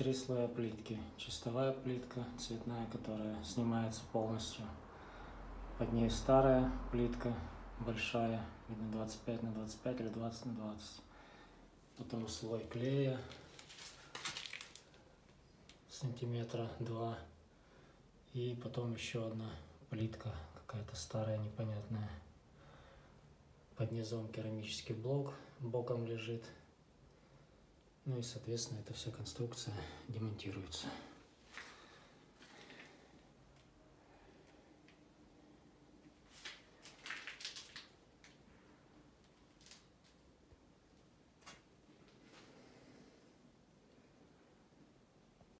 Три слоя плитки. Чистовая плитка, цветная, которая снимается полностью. Под ней старая плитка, большая, видно 25 на 25 или 20 на 20. Потом слой клея, сантиметра 2. И потом еще одна плитка, какая-то старая, непонятная. Под низом керамический блок боком лежит. Ну и, соответственно, эта вся конструкция демонтируется.